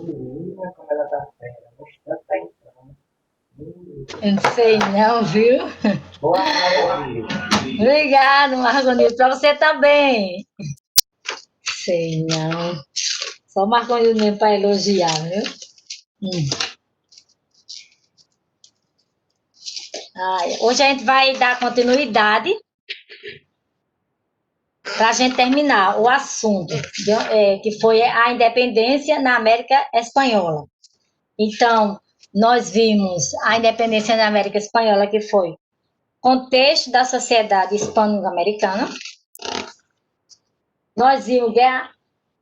Menina, como ela tá fera. Mostrando tá entrando. Eu não sei não, viu? Boa tarde. Obrigado, Marconildo. Pra você também. Sei não. Só o Marconildo mesmo pra elogiar, viu? Hum. Ai, hoje a gente vai dar continuidade para a gente terminar o assunto, que foi a independência na América Espanhola. Então, nós vimos a independência na América Espanhola, que foi contexto da sociedade hispano-americana. Nós vimos guerra.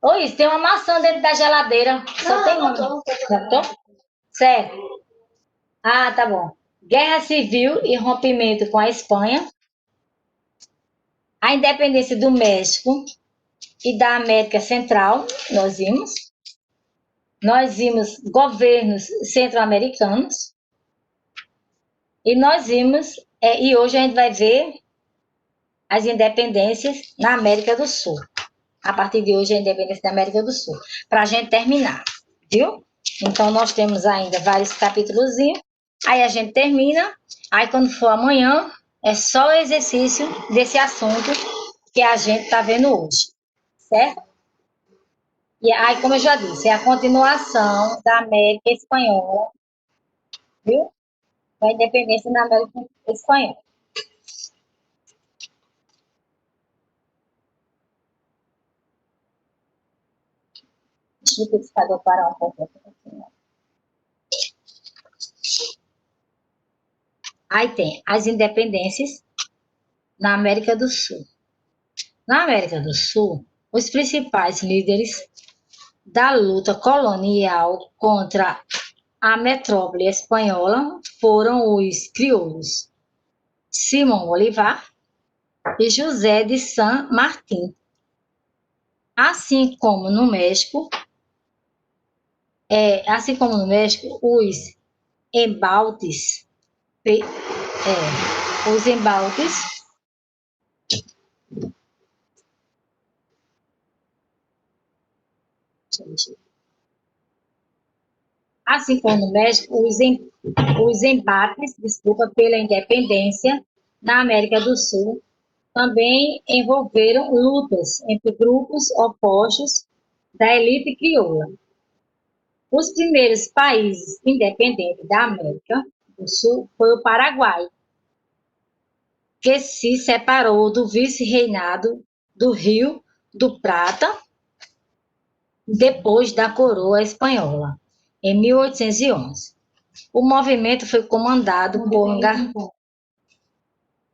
Oi, tem uma maçã dentro da geladeira. Só tem uma. Já tô? Certo. Ah, tá bom. Guerra civil e rompimento com a Espanha. A independência do México e da América Central, nós vimos. Nós vimos governos centro-americanos. E nós vimos, e hoje a gente vai ver as independências na América do Sul. A partir de hoje, a independência da América do Sul. Para a gente terminar, viu? Então, nós temos ainda vários capítulos. Aí a gente termina. Aí, quando for amanhã, é só o exercício desse assunto que a gente está vendo hoje. Certo? E aí, como eu já disse, é a continuação da América Espanhola, viu? Da independência da América Espanhola. Deixa o liquidificador parar um pouco. Aí tem as independências na América do Sul. Na América do Sul, os principais líderes da luta colonial contra a metrópole espanhola foram os crioulos Simão Bolívar e José de San Martín. Assim como no México, os embaltes, os embaltes Assim como no México, os embates, pela independência na América do Sul também envolveram lutas entre grupos opostos da elite crioula. Os primeiros países independentes da América do Sul foi o Paraguai, que se separou do vice-reinado do Rio do Prata depois da coroa espanhola, em 1811. O movimento foi comandado por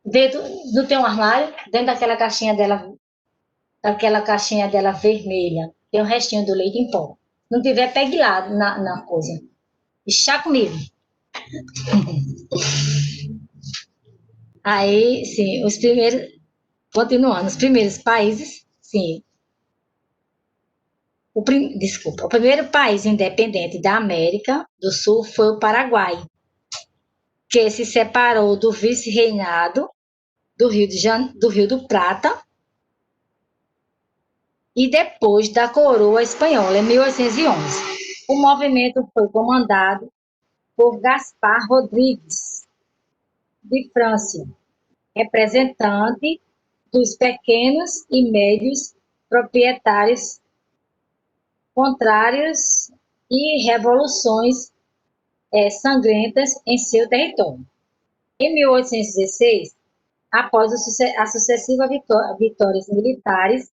dentro do teu armário, dentro daquela caixinha dela vermelha, tem um restinho do leite em pó. Se não tiver, pegue lá na coisa. E chá comigo. Aí, sim, continuando, os primeiros países, sim. O primeiro país independente da América do Sul foi o Paraguai, que se separou do vice-reinado do Rio do Prata e depois da coroa espanhola, em 1811. O movimento foi comandado por Gaspar Rodrigues, de França, representante dos pequenos e médios proprietários contrários e revoluções sangrentas em seu território. Em 1816, após as sucessivas vitórias militares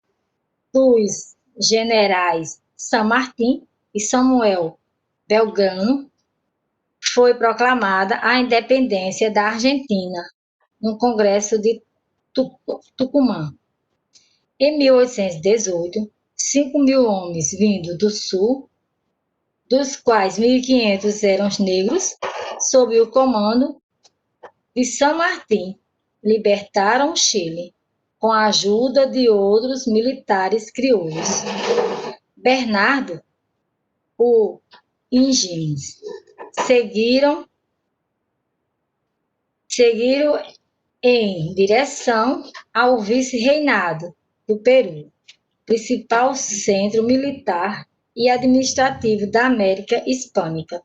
dos generais San Martín e Samuel Belgrano, foi proclamada a independência da Argentina no Congresso de Tucumã. Em 1818, 5.000 homens vindos do sul, dos quais 1.500 eram negros, sob o comando de San Martín, libertaram o Chile, com a ajuda de outros militares crioulos. Bernardo, o Higgins, seguiram em direção ao vice-reinado do Peru, principal centro militar e administrativo da América Hispânica.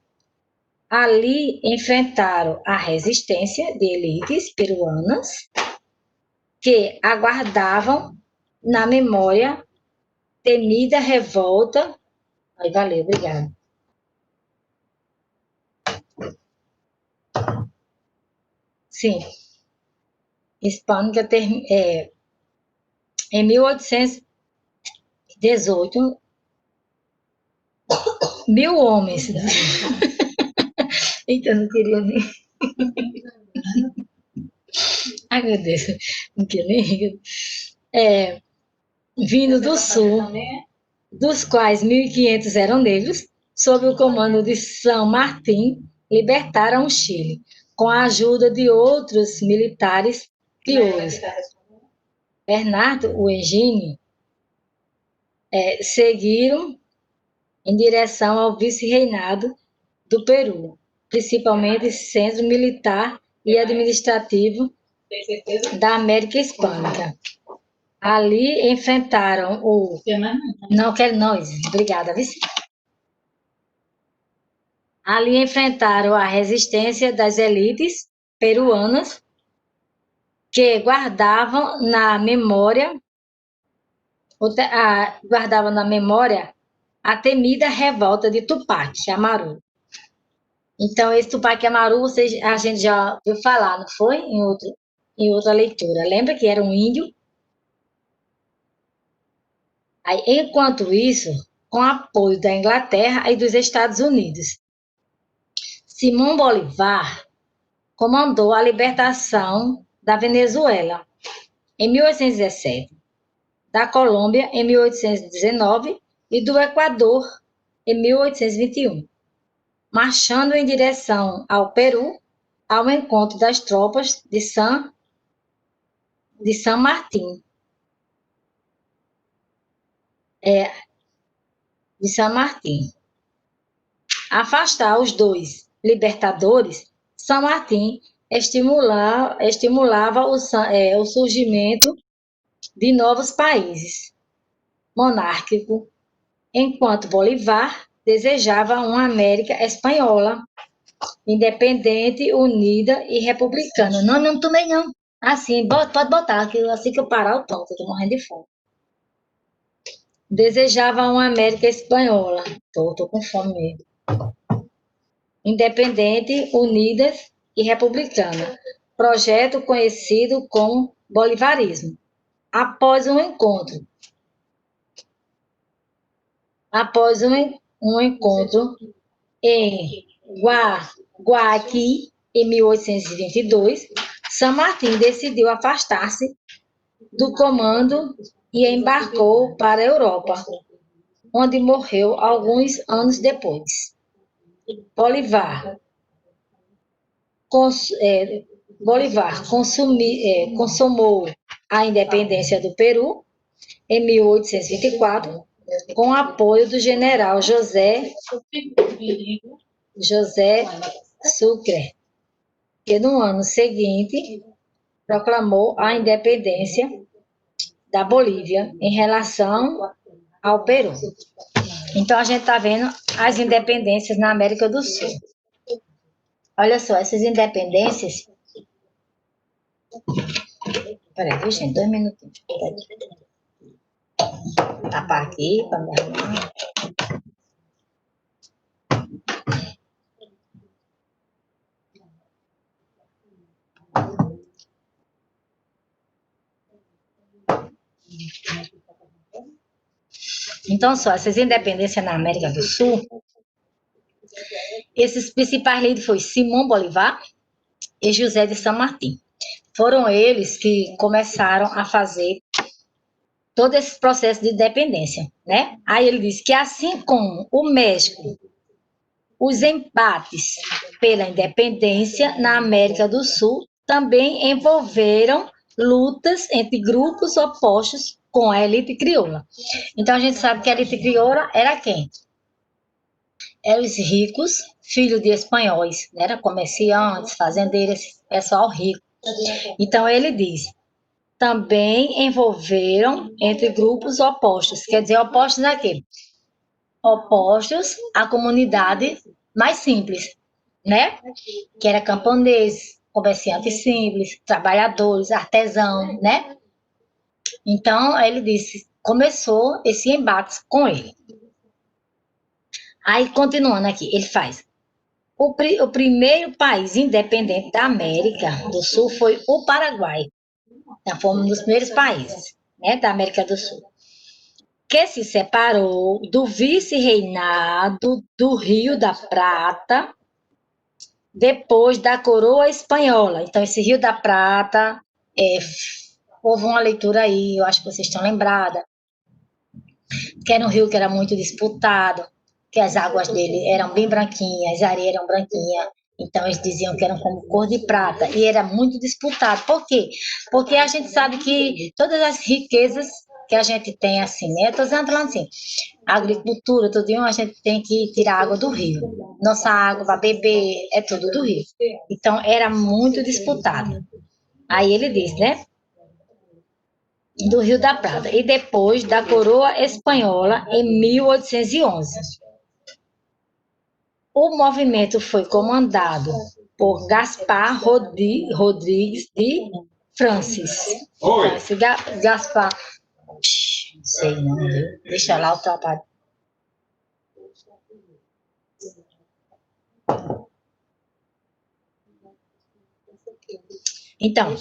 Ali enfrentaram a resistência de elites peruanas que aguardavam na memória temida revolta. Aí, valeu, obrigada. Sim. Hispânica em 1818, 1.000 homens. Eita, não queria nem. Ai, meu Deus, não queria nem. Vindo do sul, dos quais 1.500 eram negros, sob o comando de São Martim, libertaram o Chile, com a ajuda de outros militares crioulos. Bernardo O'Higgins seguiram em direção ao vice-reinado do Peru, principalmente centro militar e administrativo da América Hispânica. Ali enfrentaram o... Não quero não, obrigada, vice. Ali enfrentaram a resistência das elites peruanas que guardavam na memória a temida revolta de Tupac Amaru. Então, esse Tupac Amaru, a gente já ouviu falar, não foi? Em outra leitura. Lembra que era um índio? Aí, enquanto isso, com apoio da Inglaterra e dos Estados Unidos, Simão Bolívar comandou a libertação da Venezuela em 1817, da Colômbia em 1819 e do Equador em 1821, marchando em direção ao Peru ao encontro das tropas de San Martín. De San Martín. Afastar os dois libertadores, San Martín estimulava o surgimento de novos países monárquicos, enquanto Bolívar desejava uma América espanhola, independente, unida e republicana. Não tomei não. Assim, pode botar, que assim que eu parar eu tomo, eu tô morrendo de fome. Desejava uma América espanhola. Tô com fome mesmo. Independente, unida e republicana. Projeto conhecido como bolivarismo. Após um encontro em Guaqui, em 1822, San Martín decidiu afastar-se do comando e embarcou para a Europa, onde morreu alguns anos depois. Bolívar consumou a independência do Peru em 1824, com apoio do general José Sucre, que no ano seguinte proclamou a independência da Bolívia em relação ao Peru. Então, a gente está vendo as independências na América do Sul. Olha só, essas independências... Peraí, gente, 2 minutinhos. Tapar aqui para me arrumar. Então, só, essas independências na América do Sul, esses principais líderes foram Simão Bolívar e José de San Martín. Foram eles que começaram a fazer todo esse processo de independência, né? Aí ele diz que assim como o México, os empates pela independência na América do Sul também envolveram lutas entre grupos opostos com a elite crioula. Então, a gente sabe que a elite crioula era quem? Eram os ricos, filhos de espanhóis, né? Era comerciantes, fazendeiros, pessoal rico. Então, ele diz, também envolveram entre grupos opostos. Quer dizer, opostos a quê? opostos à comunidade mais simples, né? Que era camponês, comerciantes simples, trabalhadores, artesão, né? Então, ele disse, começou esse embate com ele. Aí, continuando aqui, ele faz. O primeiro país independente da América do Sul foi o Paraguai. Então, foi um dos primeiros países, né, da América do Sul, que se separou do vice-reinado do Rio da Prata depois da coroa espanhola. Então, esse Rio da Prata, houve uma leitura aí, eu acho que vocês estão lembradas, que era um rio que era muito disputado, que as águas dele eram bem branquinhas, a areia eram branquinha, então eles diziam que eram como cor de prata, e era muito disputado. Por quê? Porque a gente sabe que todas as riquezas que a gente tem assim, né? Estou falando assim, a agricultura, tudo isso, a gente tem que tirar água do rio. Nossa água para beber é tudo do rio. Então era muito disputado. Aí ele diz, né? Do Rio da Prata, e depois da coroa espanhola em 1811. O movimento foi comandado por Gaspar Rodrigues de Francis. Esse Gaspar, não sei não, viu? Deixa lá o trabalho. Então,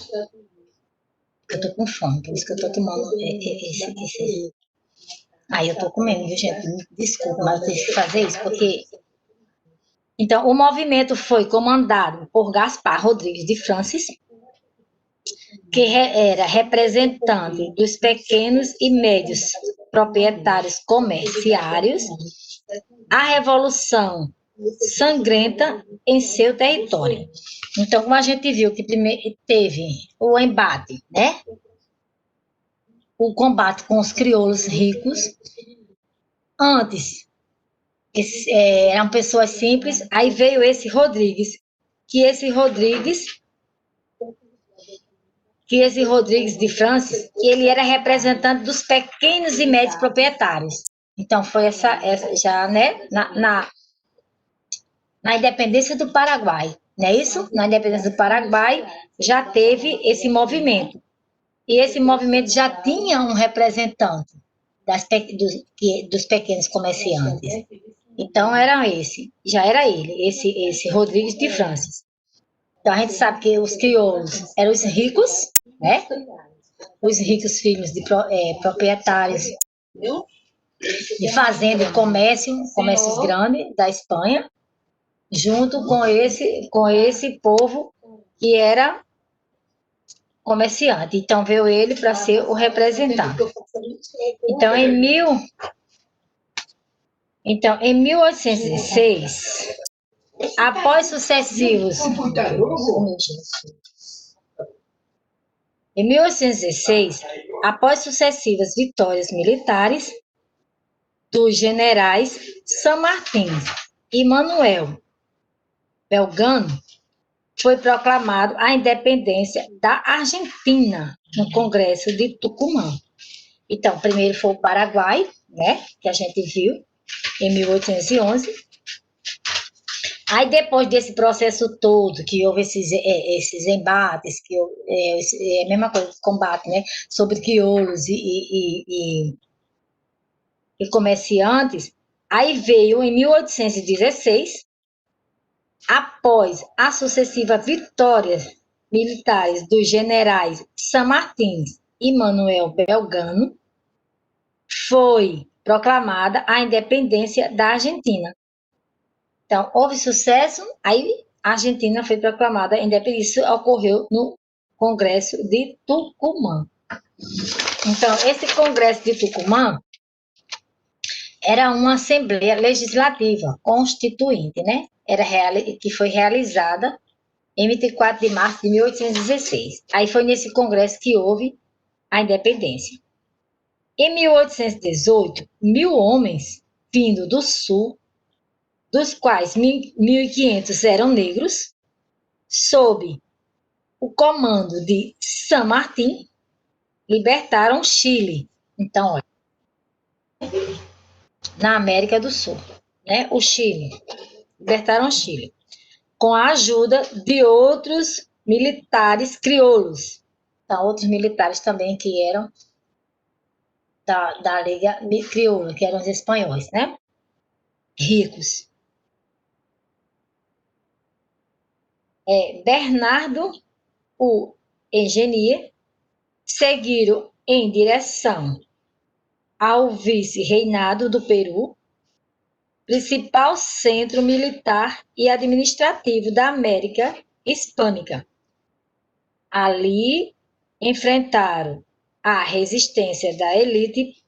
eu tô com fome, por isso que eu tô tomando esse. Aí eu tô comendo, viu, gente? Desculpa, mas eu tenho que fazer isso, porque. Então, o movimento foi comandado por Gaspar Rodrigues de Francis, que era representante dos pequenos e médios proprietários comerciários, a revolução sangrenta em seu território. Então, como a gente viu que primeiro teve o embate, né? O combate com os crioulos ricos. Antes, eram pessoas simples, aí veio esse Rodrigues, que esse Rodrigues de Francis, que ele era representante dos pequenos e médios proprietários. Então, foi essa já, né, na independência do Paraguai, não é isso? Na independência do Paraguai já teve esse movimento. E esse movimento já tinha um representante dos pequenos comerciantes. Então, já era ele, esse Rodrigues de Francis. Então, a gente sabe que os crioulos eram os ricos, né? Os ricos filhos de proprietários de fazenda e comércios grandes da Espanha, junto com esse povo que era comerciante. Então, veio ele para ser o representante. Então, em 1816, após sucessivos. Em 1816, após sucessivas vitórias militares dos generais San Martín e Manuel Belgrano, foi proclamado a independência da Argentina no Congresso de Tucumã. Então, primeiro foi o Paraguai, né, que a gente viu, em 1811. Aí, depois desse processo todo, que houve esses embates, que é a mesma coisa, combate, né, sobre crioulos e comerciantes, aí veio, em 1816, após a sucessiva vitórias militares dos generais San Martín e Manuel Belgrano, foi proclamada a independência da Argentina. Então, houve sucesso, aí a Argentina foi proclamada independente. Isso ocorreu no Congresso de Tucumã. Então, esse Congresso de Tucumã era uma Assembleia Legislativa Constituinte, né? Que foi realizada em 24 de março de 1816. Aí foi nesse Congresso que houve a independência. Em 1818, 1.000 homens vindo do Sul, dos quais 1.500 eram negros, sob o comando de San Martín, libertaram Chile. Então, olha, na América do Sul, né? O Chile. Libertaram o Chile. Com a ajuda de outros militares crioulos. Então, outros militares também que eram da Liga Crioula, que eram os espanhóis, né? Ricos. Bernardo, o engenheiro, seguiram em direção ao vice-reinado do Peru, principal centro militar e administrativo da América Hispânica. Ali enfrentaram a resistência da elite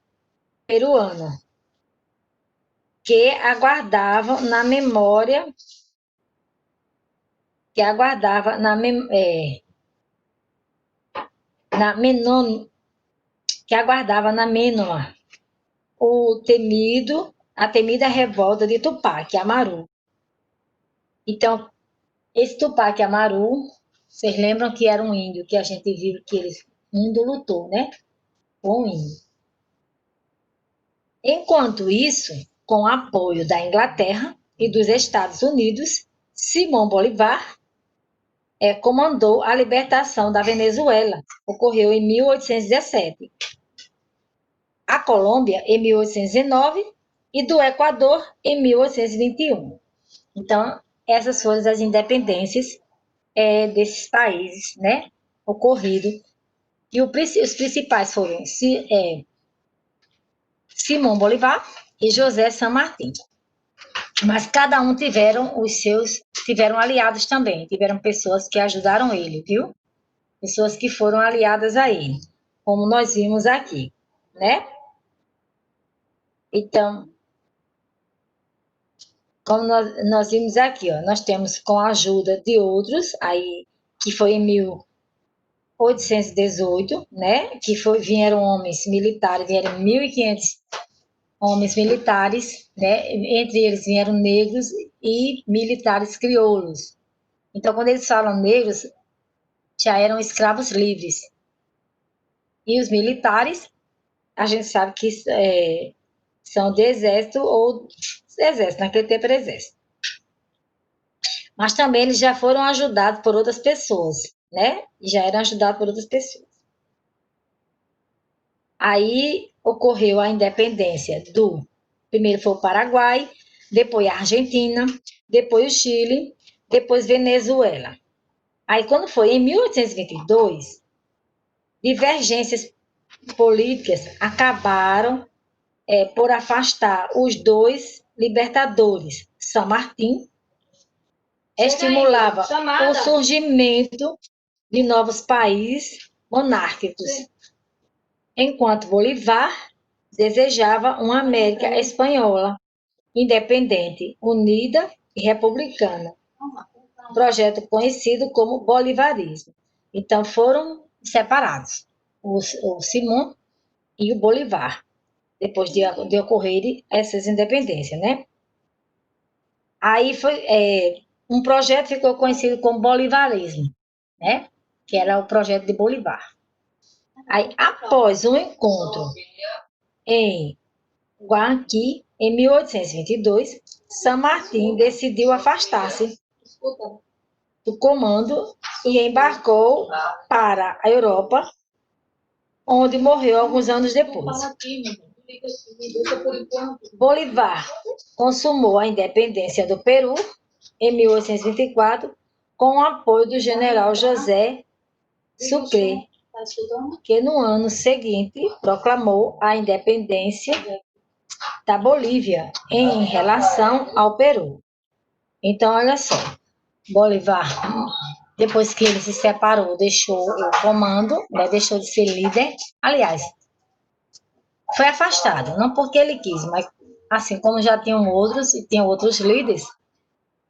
peruana, que aguardava na memória, que aguardava na, na Menon, que aguardava na Menoma a temida revolta de Tupac Amaru. Então, esse Tupac Amaru, vocês lembram que era um índio que a gente viu que ele índio lutou, né? Com um índio. Enquanto isso, com o apoio da Inglaterra e dos Estados Unidos, Simão Bolívar comandou a libertação da Venezuela. Ocorreu em 1817. A Colômbia, em 1819, e do Equador, em 1821. Então, essas foram as independências desses países, né? Ocorrido. E os principais foram Simão Bolívar e José San Martín. Mas cada um tiveram aliados também, tiveram pessoas que ajudaram ele, viu? Pessoas que foram aliadas a ele, como nós vimos aqui, né? Então, como nós vimos aqui, ó, nós temos com a ajuda de outros, aí, que foi em 1818, né? Que vieram homens militares, vieram 1.500 homens militares, né? Entre eles vieram negros e militares crioulos. Então, quando eles falam negros, já eram escravos livres. E os militares, a gente sabe que são de exército ou exército, naquele tempo era exército. Mas também eles já foram ajudados por outras pessoas, né? Já eram ajudados por outras pessoas. Aí ocorreu a independência primeiro foi o Paraguai, depois a Argentina, depois o Chile, depois Venezuela. Aí quando foi em 1822, divergências políticas acabaram por afastar os dois libertadores. San Martín estimulava o surgimento de novos países monárquicos, enquanto Bolívar desejava uma América espanhola, independente, unida e republicana, projeto conhecido como bolivarismo. Então foram separados o Simão e o Bolívar, depois de ocorrerem essas independências, né? Aí foi um projeto ficou conhecido como bolivarismo, né? Que era o projeto de Bolívar. Aí, após um encontro em Guaraqui, em 1822, San Martín decidiu afastar-se do comando e embarcou para a Europa, onde morreu alguns anos depois. Bolívar consumou a independência do Peru em 1824, com o apoio do general José Sucre, que no ano seguinte proclamou a independência da Bolívia em relação ao Peru. Então, olha só, Bolívar, depois que ele se separou, deixou o comando, né, deixou de ser líder, aliás, foi afastado, não porque ele quis, mas assim como já tinham outros e tinham outros líderes,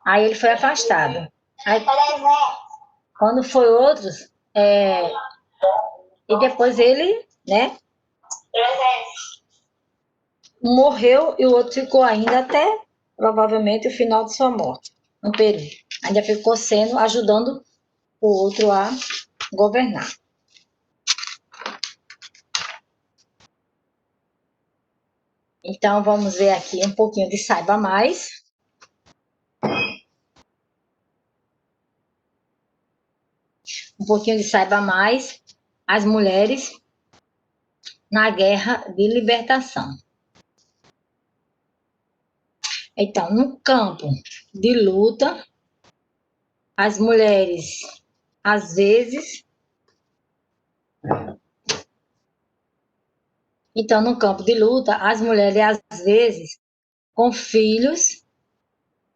aí ele foi afastado. Aí, quando foi outros, e depois ele, né, morreu e o outro ficou ainda até provavelmente o final de sua morte no Peru. Ainda ficou ajudando o outro a governar. Então, vamos ver aqui um pouquinho de Saiba Mais. Um pouquinho de Saiba Mais, as mulheres na guerra de libertação. Então, no campo de luta, as mulheres, às vezes... Então, no campo de luta, as mulheres, às vezes, com filhos,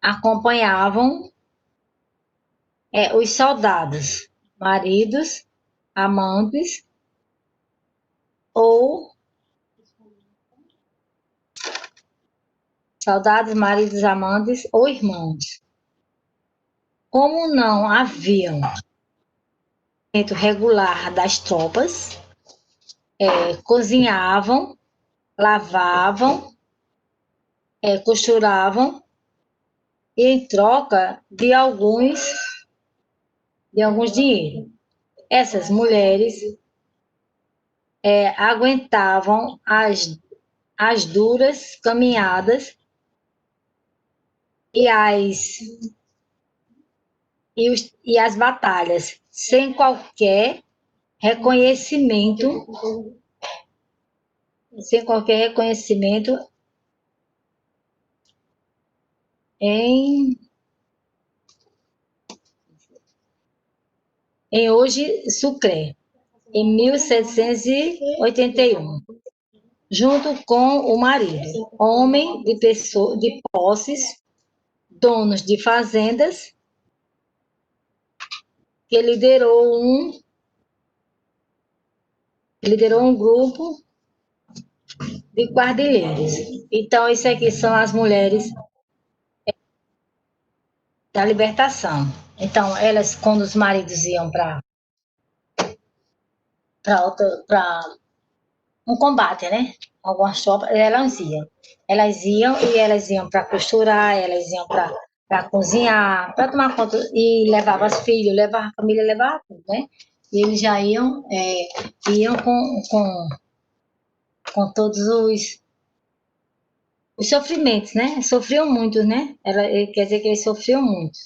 acompanhavam os soldados, maridos, amantes ou soldados, maridos, amantes ou irmãos. Como não havia regular das tropas, cozinhavam, lavavam, costuravam e em troca de alguns dinheiro. Essas mulheres aguentavam as duras caminhadas e as batalhas sem qualquer reconhecimento, em hoje Sucre, em 1781, junto com o marido, homem de posses, donos de fazendas, que liderou um grupo de quadrilheiros. Então, isso aqui são as mulheres da libertação. Então, elas, quando os maridos iam para um combate, né? Algumas tropas, Elas iam para costurar, elas iam para cozinhar, para tomar conta, e levavam os filhos, levava a família, levava tudo, né? E eles já iam com todos os sofrimentos, né? Sofriam muito, né? Quer dizer que eles sofriam muito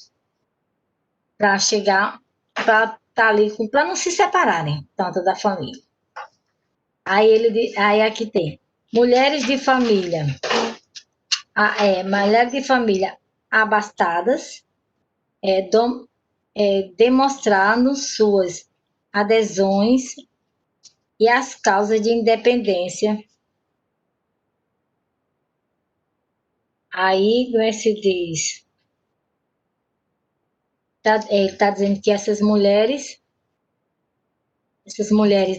para chegar, para estar ali, para não se separarem tanto da família. Aí aqui tem mulheres de família, mulheres de família abastadas, demonstrando suas adesões e as causas de independência. Aí, como é que se diz? Ele está dizendo que essas mulheres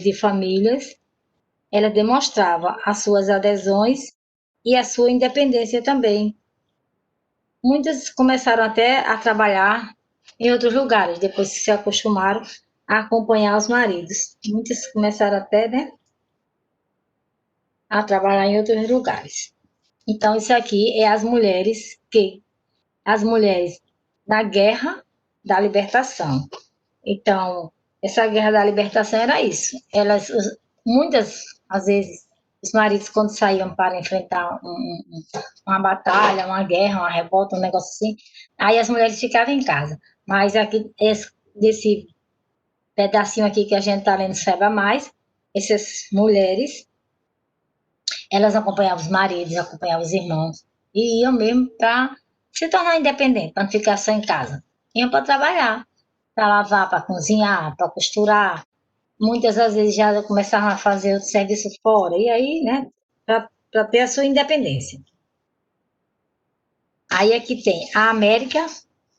de famílias, ela demonstrava as suas adesões e a sua independência também. Muitas começaram até a trabalhar em outros lugares, depois que se acostumaram a acompanhar os maridos. Muitas começaram até, né, a trabalhar em outros lugares. Então, isso aqui é as mulheres na guerra da libertação. Então, essa guerra da libertação era isso. Muitas, às vezes, os maridos, quando saíam para enfrentar uma batalha, uma guerra, uma revolta, um negócio assim, aí as mulheres ficavam em casa. Mas aqui, desse pedacinho aqui que a gente está lendo, Saiba Mais, essas mulheres, elas acompanhavam os maridos, acompanhavam os irmãos, e iam mesmo para se tornar independente, para não ficar só em casa. Iam para trabalhar, para lavar, para cozinhar, para costurar. Muitas das vezes já começavam a fazer outro serviço fora, e aí, né, para ter a sua independência. Aí aqui tem a América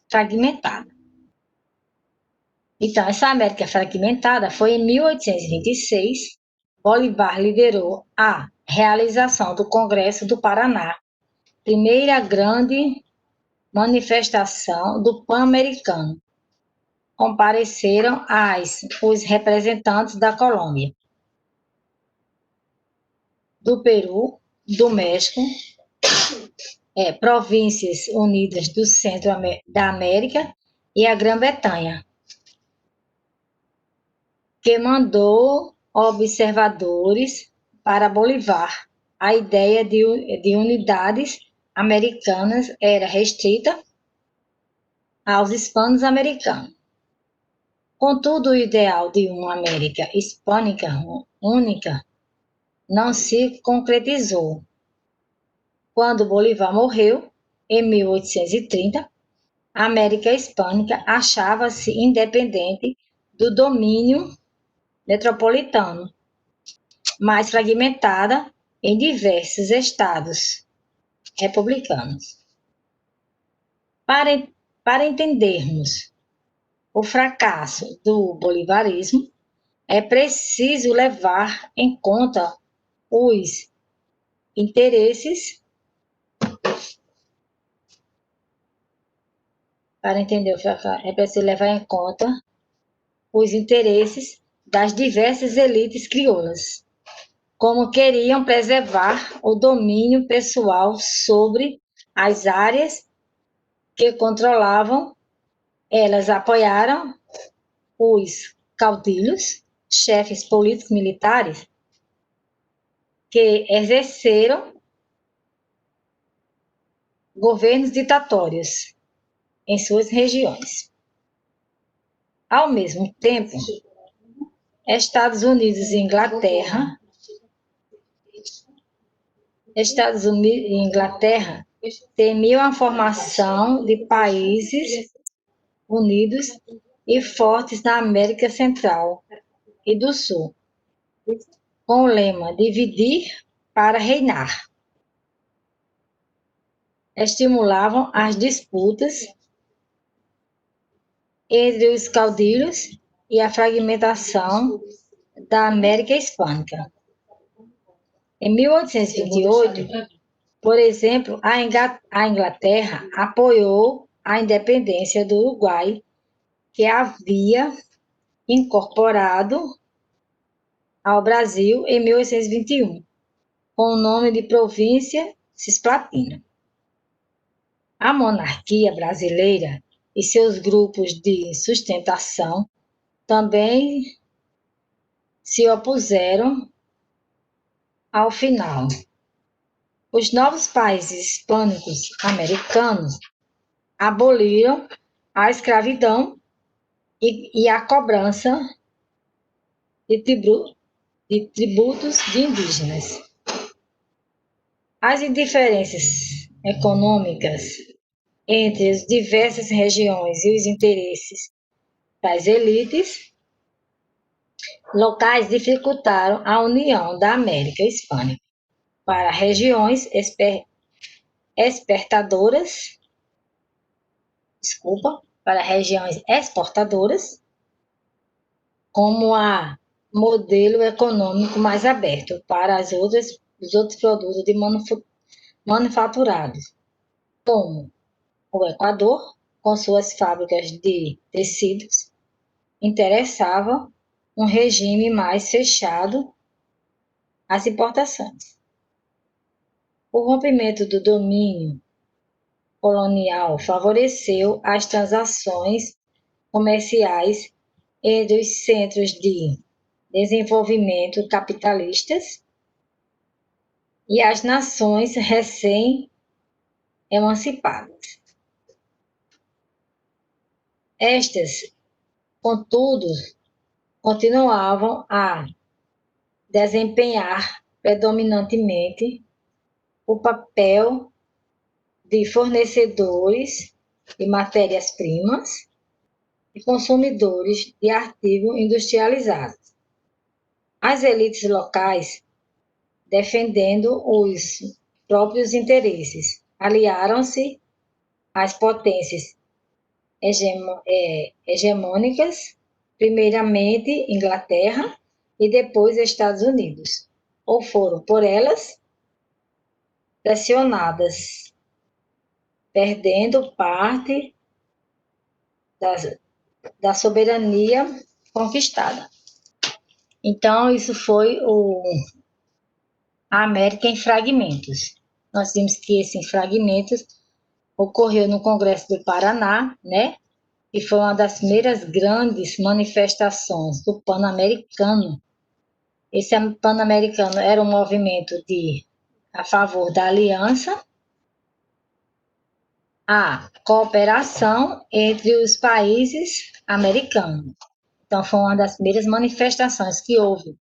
fragmentada. Então, essa América fragmentada foi em 1826, Bolívar liderou a realização do Congresso do Paraná, primeira grande manifestação do Pan-Americano. Compareceram os representantes da Colômbia, do Peru, do México, Províncias Unidas do Centro da América e a Grã-Bretanha, que mandou observadores para Bolívar a ideia de unidades americanas era restrita aos hispanos americanos. Contudo, o ideal de uma América hispânica única não se concretizou. Quando Bolívar morreu, em 1830, a América hispânica achava-se independente do domínio metropolitano, mas fragmentada em diversos estados republicanos. Para entendermos o fracasso do bolivarismo, é preciso levar em conta os interesses. Para entender o fracasso, é preciso levar em conta os interesses das diversas elites crioulas, como queriam preservar o domínio pessoal sobre as áreas que controlavam. Elas apoiaram os caudilhos, chefes políticos militares, que exerceram governos ditatórios em suas regiões. Ao mesmo tempo, Estados Unidos e Inglaterra temiam a formação de países unidos e fortes na América Central e do Sul, com o lema dividir para reinar. Estimulavam as disputas entre os caudilhos e a fragmentação da América Hispânica. Em 1828, por exemplo, a Inglaterra apoiou a independência do Uruguai, que havia incorporado ao Brasil em 1821, com o nome de Província Cisplatina. A monarquia brasileira e seus grupos de sustentação também se opuseram ao final. Os novos países hispânicos americanos aboliram a escravidão e a cobrança de tributos de indígenas. As indiferenças econômicas entre as diversas regiões e os interesses das elites locais dificultaram a união da América Hispânica para regiões exportadoras, como a modelo econômico mais aberto para os outros produtos manufaturados, como o Equador, com suas fábricas de tecidos, interessava um regime mais fechado às importações. O rompimento do domínio colonial favoreceu as transações comerciais entre os centros de desenvolvimento capitalistas e as nações recém-emancipadas. Estas, contudo, continuavam a desempenhar predominantemente o papel de fornecedores de matérias-primas e consumidores de artigos industrializados. As elites locais, defendendo os próprios interesses, aliaram-se às potências hegemônicas, primeiramente Inglaterra e depois Estados Unidos, ou foram por elas pressionadas, perdendo parte da soberania conquistada. Então, isso foi a América em fragmentos. Nós vimos que esses fragmentos ocorreu no Congresso do Paraná, né? E foi uma das primeiras grandes manifestações do Pan-Americano. Esse Pan-Americano era um movimento de a favor da aliança, a cooperação entre os países americanos. Então, foi uma das primeiras manifestações que houve,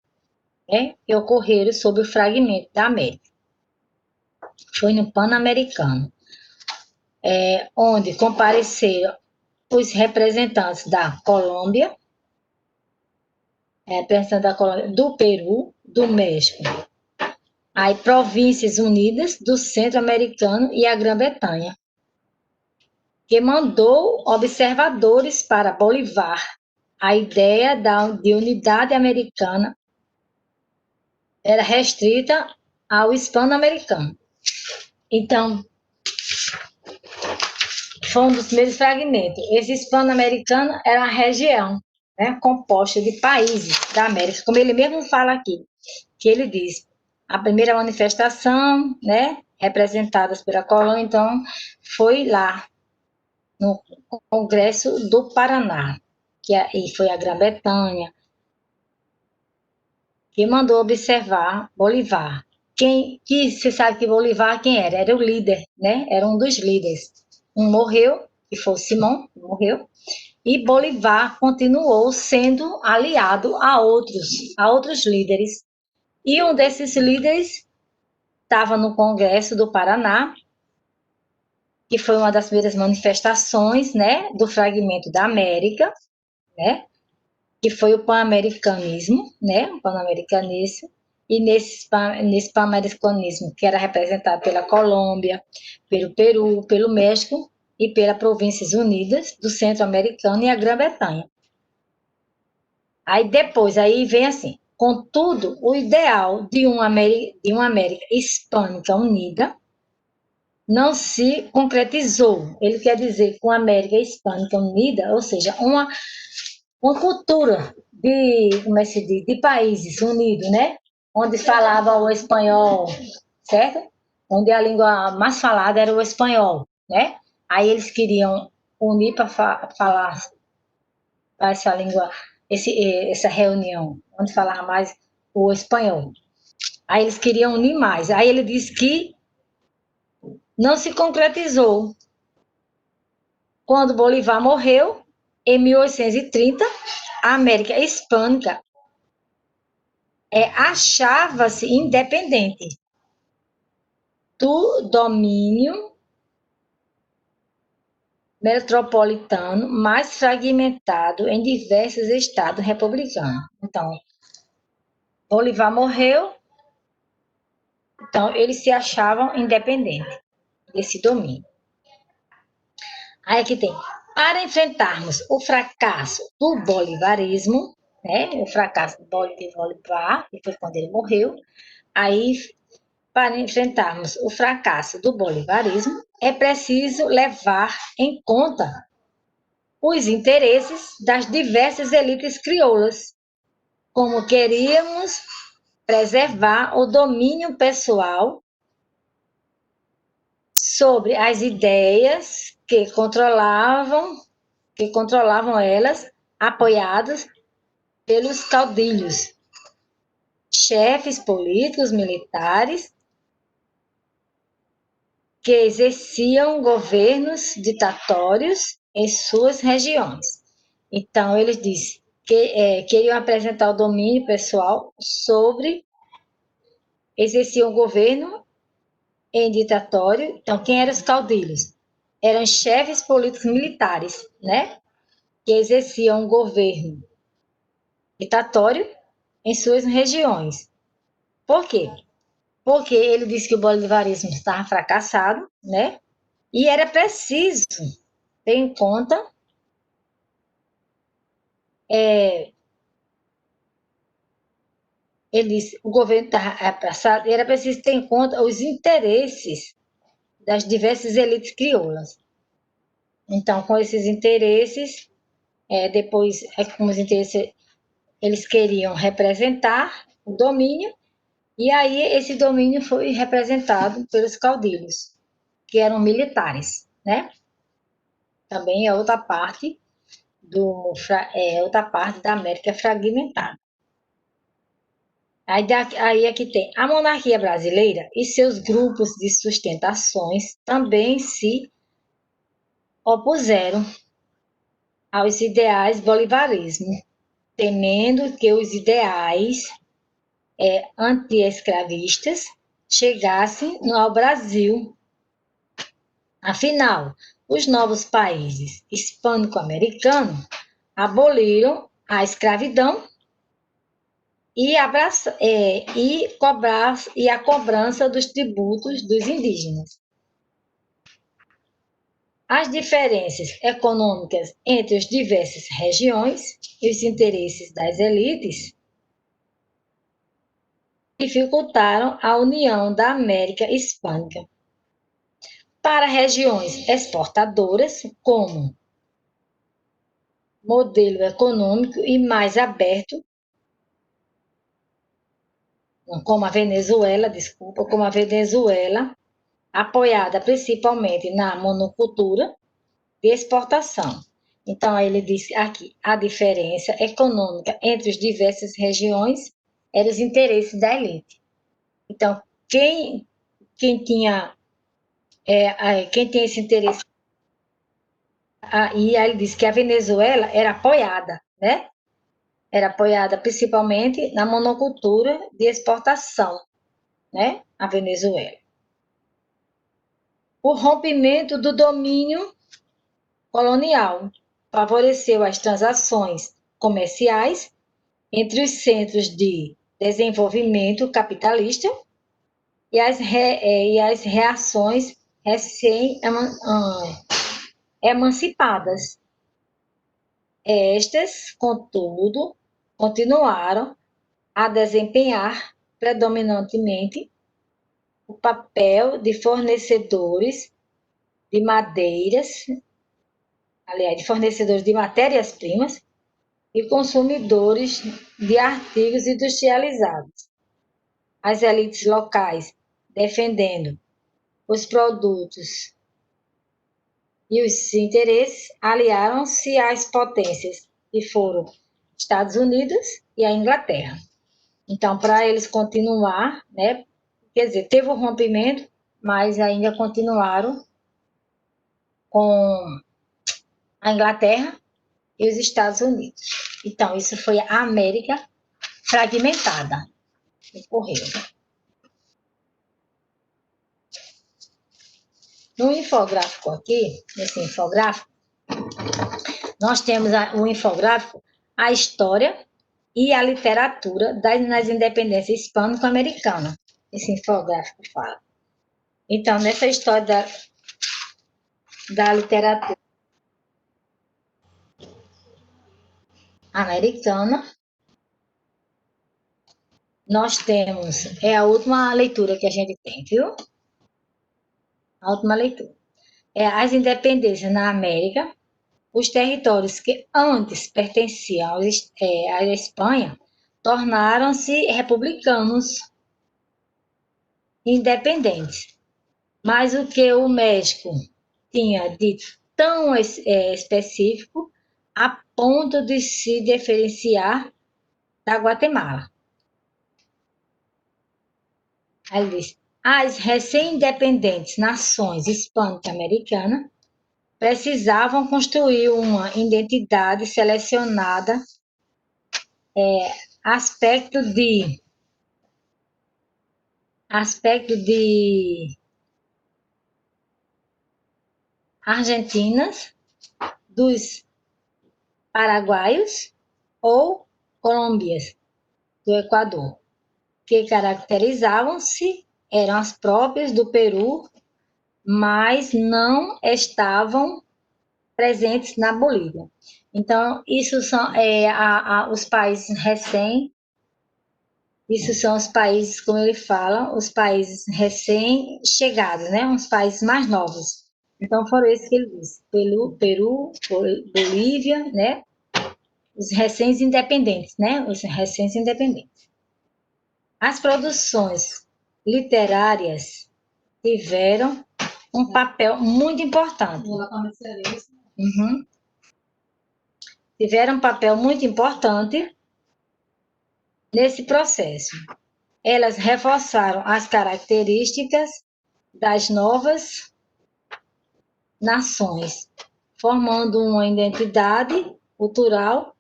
né, que ocorreram sobre o fragmento da América. Foi no Pan-Americano, onde compareceram os representantes da Colômbia, do Peru, do México, as Províncias Unidas, do Centro-Americano e a Grã-Bretanha, que mandou observadores para Bolívar. A ideia de unidade americana era restrita ao hispano-americano. Então, foi um dos primeiros fragmentos. Esse hispano-americano era uma região, né, composta de países da América, como ele mesmo fala aqui, que ele diz, a primeira manifestação, né, representadas pela colônia, então, foi lá, no Congresso do Paraná, e foi a Grã-Bretanha, que mandou observar Bolívar. Que você sabe que Bolívar quem era? Era o líder, né? Era um dos líderes. Um morreu, que foi Simão, morreu, e Bolívar continuou sendo aliado a outros líderes. E um desses líderes estava no Congresso do Paraná, que foi uma das primeiras manifestações, né, do fragmento da América, né, que foi o pan-americanismo, né, o pan-americanismo, e nesse pan-americanismo, que era representado pela Colômbia, pelo Peru, pelo México e pelas Províncias Unidas do Centro-Americano e a Grã-Bretanha. Aí depois, aí vem assim, contudo, o ideal de uma América hispânica unida não se concretizou. Ele quer dizer com a América Hispânica Unida, ou seja, uma cultura como é que se diz, de países unidos, né? Onde falava o espanhol, certo? Onde a língua mais falada era o espanhol, né? Aí eles queriam unir para falar essa língua, essa reunião, onde falava mais o espanhol. Aí eles queriam unir mais. Aí ele disse que não se concretizou. Quando Bolívar morreu, em 1830, a América Hispânica achava-se independente do domínio metropolitano mais fragmentado em diversos estados republicanos. Então, Bolívar morreu, então eles se achavam independentes desse domínio. Aí aqui tem, para enfrentarmos o fracasso do bolivarismo, né, o fracasso do Bolívar, que foi quando ele morreu, aí para enfrentarmos o fracasso do bolivarismo, é preciso levar em conta os interesses das diversas elites crioulas, como queríamos preservar o domínio pessoal sobre as ideias que controlavam elas, apoiadas pelos caudilhos, chefes políticos, militares, que exerciam governos ditatórios em suas regiões. Então, eles dizem que queriam apresentar o domínio pessoal sobre, exerciam o governo em ditatório. Então, quem eram os caudilhos? Eram chefes políticos militares, né? Que exerciam o governo ditatório em suas regiões. Por quê? Porque ele disse que o bolivarismo estava fracassado, né? E era preciso ter em conta ele disse, o governo estava passado, era preciso ter em conta os interesses das diversas elites crioulas. Então, com esses interesses, depois, com os interesses, eles queriam representar o domínio, e aí esse domínio foi representado pelos caudilhos, que eram militares, né? Também é outra parte outra parte da América fragmentada. Aí aqui tem a monarquia brasileira e seus grupos de sustentações também se opuseram aos ideais bolivarismo, temendo que os ideais anti-escravistas chegassem ao Brasil. Afinal, os novos países hispânico-americanos aboliram a escravidão e a cobrança dos tributos dos indígenas. As diferenças econômicas entre as diversas regiões e os interesses das elites dificultaram a união da América Hispânica. Para regiões exportadoras, como modelo econômico e mais aberto, como a Venezuela, apoiada principalmente na monocultura de exportação. Então, ele diz aqui, a diferença econômica entre as diversas regiões eram os interesses da elite. Então, quem tinha esse interesse, e aí ele diz que a Venezuela era apoiada, né? Era apoiada principalmente na monocultura de exportação, né? A Venezuela. O rompimento do domínio colonial favoreceu as transações comerciais entre os centros de desenvolvimento capitalista e as reações recém-emancipadas. Estas, contudo, continuaram a desempenhar predominantemente o papel de fornecedores de fornecedores de matérias-primas e consumidores de artigos industrializados. As elites locais, defendendo os produtos e os interesses, aliaram-se às potências que foram Estados Unidos e a Inglaterra. Então, para eles continuar, né, quer dizer, teve um rompimento, mas ainda continuaram com a Inglaterra e os Estados Unidos. Então, isso foi a América fragmentada. Ocorreu. No infográfico aqui, nesse infográfico, nós temos o infográfico, a história e a literatura nas independências hispânico-americanas. Esse infográfico fala. Então, nessa história da literatura americana, nós temos, a última leitura que a gente tem, viu? A última leitura. As independências na América, os territórios que antes pertenciam à Espanha tornaram-se republicanos independentes. Mas o que o México tinha de tão específico a ponto de se diferenciar da Guatemala. Aí ele diz, as recém-independentes nações hispânico-americanas precisavam construir uma identidade selecionada, aspecto de argentinas, dos paraguaios ou colombias do Equador, que caracterizavam-se, eram as próprias do Peru, mas não estavam presentes na Bolívia. Então, isso são os países isso são os países, como ele fala, os países recém-chegados, né? Os países mais novos. Então, foram esses que ele disse. Peru, Bolívia, né? Os recém-independentes, né? Os recém-independentes. As produções literárias tiveram um papel muito importante. Uhum. Tiveram um papel muito importante Nesse processo, elas reforçaram as características das novas nações, formando uma identidade cultural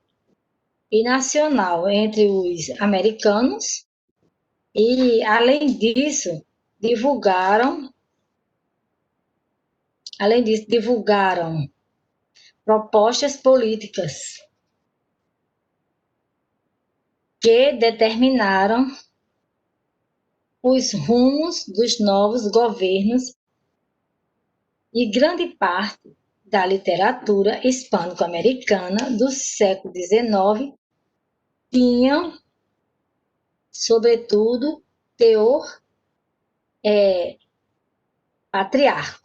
e nacional entre os americanos e, além disso, divulgaram propostas políticas que determinaram os rumos dos novos governos e grande parte da literatura hispânico-americana do século XIX tinham, sobretudo, teor patriarcal.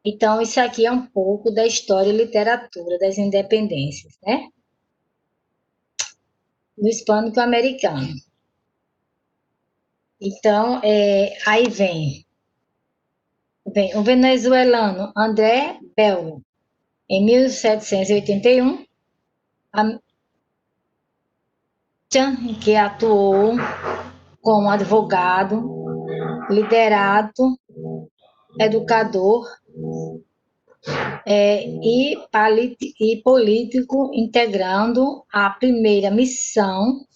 Então, isso aqui é um pouco da história e literatura das independências, né? No hispânico-americano. Então, aí vem o venezuelano André Bello, em 1781, que atuou como advogado, literato, educador e político, integrando a primeira missão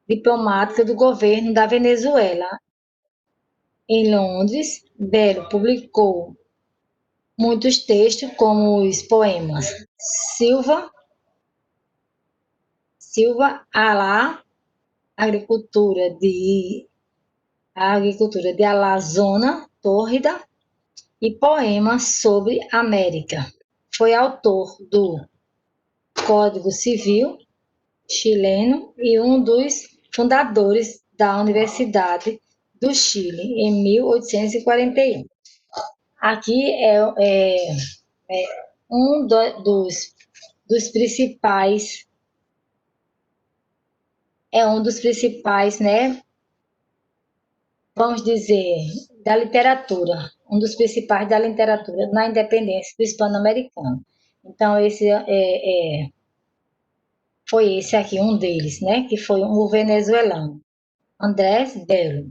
diplomática do governo da Venezuela. Em Londres, Bello publicou muitos textos, como os poemas Silva a la agricultura de Alazona Tórrida e poemas sobre a América. Foi autor do Código Civil chileno e um dos fundadores da Universidade do Chile, em 1841. Aqui é um dos principais, né, vamos dizer, da literatura, um dos principais da literatura na independência do hispano-americano. Então, esse foi esse aqui, um deles, né, que foi o venezuelano, Andrés Bello.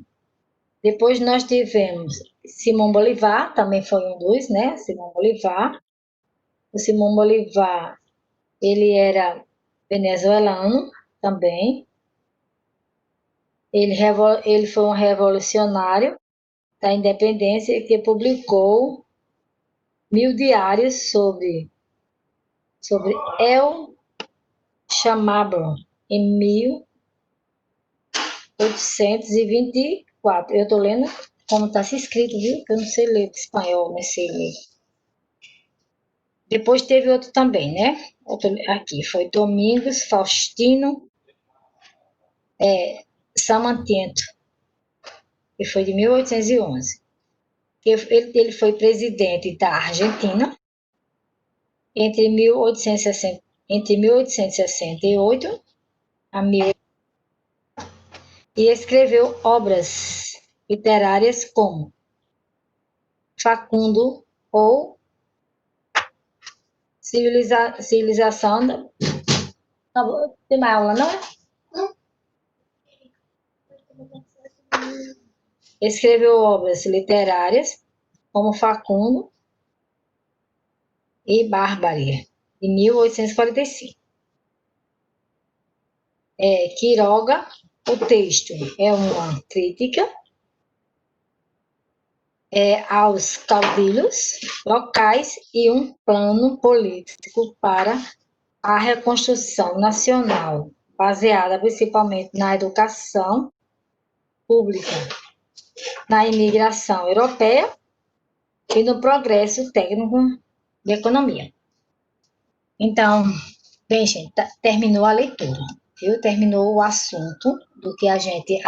Depois nós tivemos Simão Bolivar, também foi um dos, né, Simão Bolivar. O Simão Bolivar, ele era venezuelano também. Ele foi um revolucionário da independência que publicou 1000 diários sobre El Chamabro em 1824. Eu estou lendo como está se escrito, viu? Eu não sei ler espanhol, não sei ler. Depois teve outro também, né? Outro aqui foi Domingos Faustino Samantento, que foi de 1811. Ele foi presidente da Argentina entre 1868 a 1880, e escreveu obras literárias como Facundo ou Civilização. Tem mais aula, não? Escreveu obras literárias como Facundo e Bárbara, de 1845. Quiroga, o texto é uma crítica aos caudilhos locais e um plano político para a reconstrução nacional, baseada principalmente na educação pública, na imigração europeia e no progresso técnico de economia. Então, bem, gente, terminou a leitura, viu? Terminou o assunto do que a gente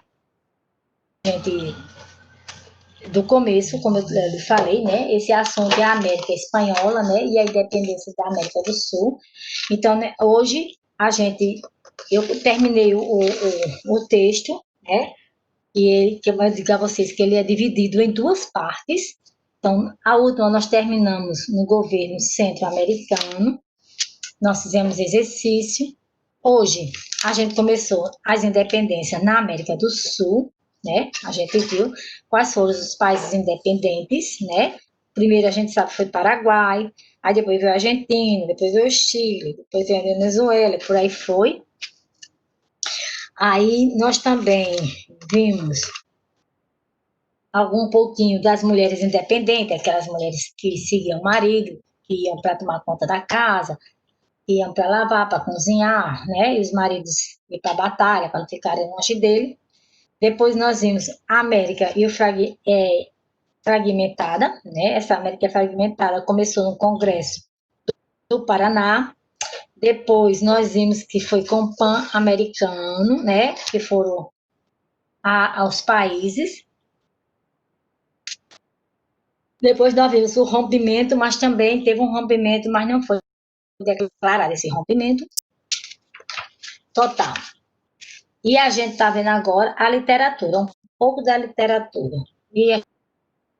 do começo, como eu lhe falei, né? Esse assunto é a América Espanhola, né? E a independência da América do Sul. Então, né, hoje eu terminei o texto, né? Que eu vou dizer a vocês que ele é dividido em duas partes. Então, a última nós terminamos no governo centro-americano. Nós fizemos exercício, hoje a gente começou as independências na América do Sul, né? A gente viu quais foram os países independentes, né? Primeiro a gente sabe que foi Paraguai, aí depois veio a Argentina, depois veio o Chile, depois veio a Venezuela, por aí foi. Aí nós também vimos algum pouquinho das mulheres independentes, aquelas mulheres que seguiam o marido, que iam para tomar conta da casa, que iam para lavar, para cozinhar, né? E os maridos iam para a batalha, para não ficarem longe dele. Depois nós vimos a América e o fragmentada, né? Essa América fragmentada começou no Congresso do Paraná. Depois nós vimos que foi com o Pan-Americano, né? Que foram aos países. Depois nós vimos o rompimento, mas também teve um rompimento, mas não foi declarado esse rompimento total. E a gente está vendo agora a literatura, um pouco da literatura. E a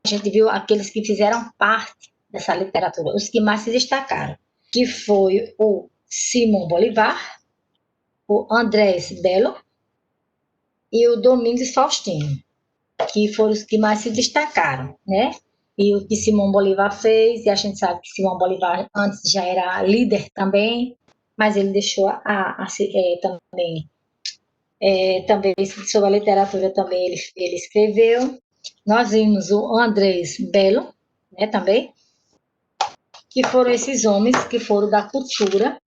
gente viu aqueles que fizeram parte dessa literatura, os que mais se destacaram, que foi o Simão Bolivar, o Andrés Bello e o Domingos Faustino, que foram os que mais se destacaram, né? E o que Simão Bolivar fez, e a gente sabe que Simão Bolivar antes já era líder também, mas ele deixou também sobre a literatura também ele escreveu. Nós vimos o Andrés Bello, né, também, que foram esses homens que foram da cultura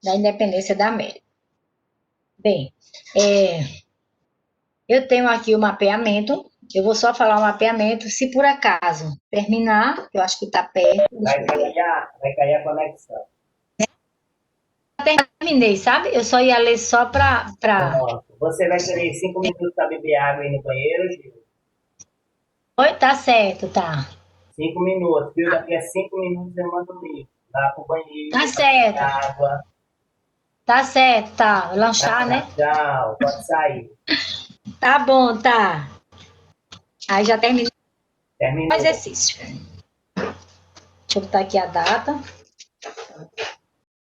da independência da América. Bem, eu tenho aqui o mapeamento, eu vou só falar o mapeamento, se por acaso terminar, eu acho que está perto. Vai cair a conexão. Terminei, sabe? Eu só ia ler só para. Você vai ter 5 minutos para beber água aí no banheiro, Gil? Oi, tá certo, tá. 5 minutos, viu? Daqui a 5 minutos eu mando o livro. Lá pro banheiro. Tá certo. Água. Tá certo, tá. Lanchar, né? Tchau, pode sair. Tá bom, tá. Aí já terminou o Terminou. exercício. Deixa eu botar aqui a data.